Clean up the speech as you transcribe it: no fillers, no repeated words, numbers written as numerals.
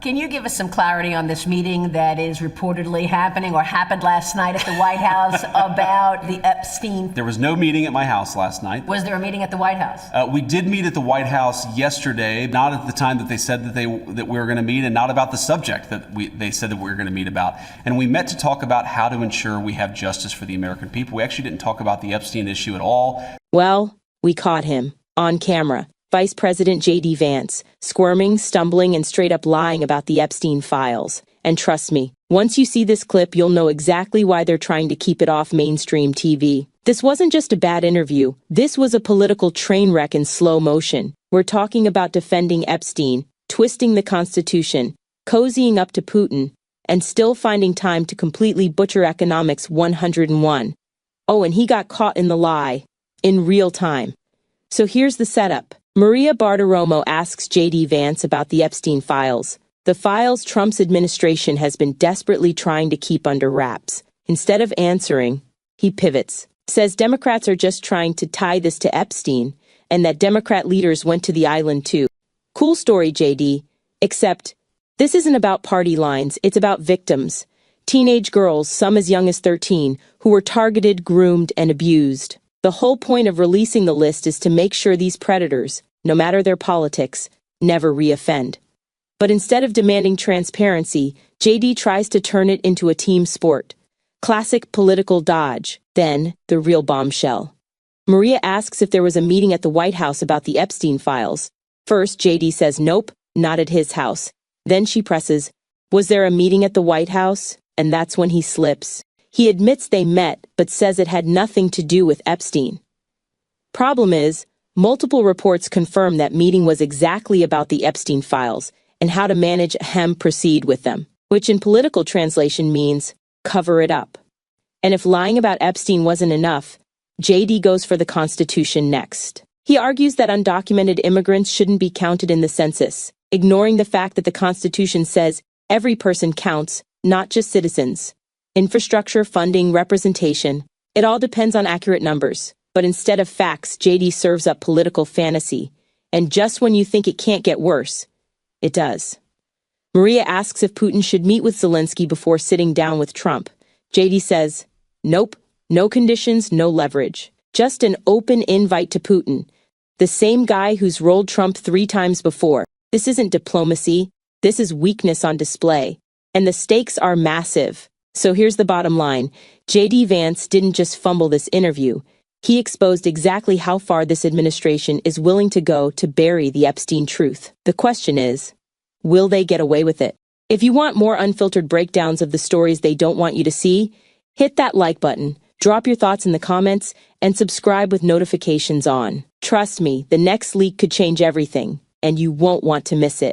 Can you give us some clarity on this meeting that is reportedly happening or happened last night at the White House about the Epstein? There was no meeting at my house last night. Was there a meeting at the White House? We did meet at the White House yesterday, not at the time that they said that we were going to meet, and not about the subject that they said that we were going to meet about. And we met to talk about how to ensure we have justice for the American people. We actually didn't talk about the Epstein issue at all. Well, we caught him on camera. Vice President JD Vance, squirming, stumbling, and straight up lying about the Epstein files. And trust me, once you see this clip, you'll know exactly why they're trying to keep it off mainstream TV. This wasn't just a bad interview. This was a political train wreck in slow motion. We're talking about defending Epstein, twisting the Constitution, cozying up to Putin, and still finding time to completely butcher Economics 101. Oh, and he got caught in the lie, in real time. So here's the setup. Maria Bartiromo asks JD Vance about the Epstein files. The files Trump's administration has been desperately trying to keep under wraps. Instead of answering, he pivots, says Democrats are just trying to tie this to Epstein, and that Democrat leaders went to the island too. Cool story, JD. Except, this isn't about party lines, it's about victims. Teenage girls, some as young as 13, who were targeted, groomed, and abused. The whole point of releasing the list is to make sure these predators, no matter their politics, never reoffend. But instead of demanding transparency, JD tries to turn it into a team sport. Classic political dodge. Then, the real bombshell. Maria asks if there was a meeting at the White House about the Epstein files. First, JD says nope, not at his house. Then she presses, was there a meeting at the White House? And that's when he slips. He admits they met, but says it had nothing to do with Epstein. Problem is, multiple reports confirm that meeting was exactly about the Epstein files and how to manage proceed with them, which in political translation means cover it up. And if lying about Epstein wasn't enough, JD goes for the Constitution next. He argues that undocumented immigrants shouldn't be counted in the census, ignoring the fact that the Constitution says every person counts, not just citizens. Infrastructure, funding, representation, it all depends on accurate numbers. But instead of facts, JD serves up political fantasy. And just when you think it can't get worse, it does. Maria asks if Putin should meet with Zelensky before sitting down with Trump. JD says, nope, no conditions, no leverage. Just an open invite to Putin, the same guy who's rolled Trump 3 times before. This isn't diplomacy. This is weakness on display. And the stakes are massive. So here's the bottom line. JD Vance didn't just fumble this interview. He exposed exactly how far this administration is willing to go to bury the Epstein truth. The question is, will they get away with it? If you want more unfiltered breakdowns of the stories they don't want you to see, hit that like button, drop your thoughts in the comments, and subscribe with notifications on. Trust me, the next leak could change everything, and you won't want to miss it.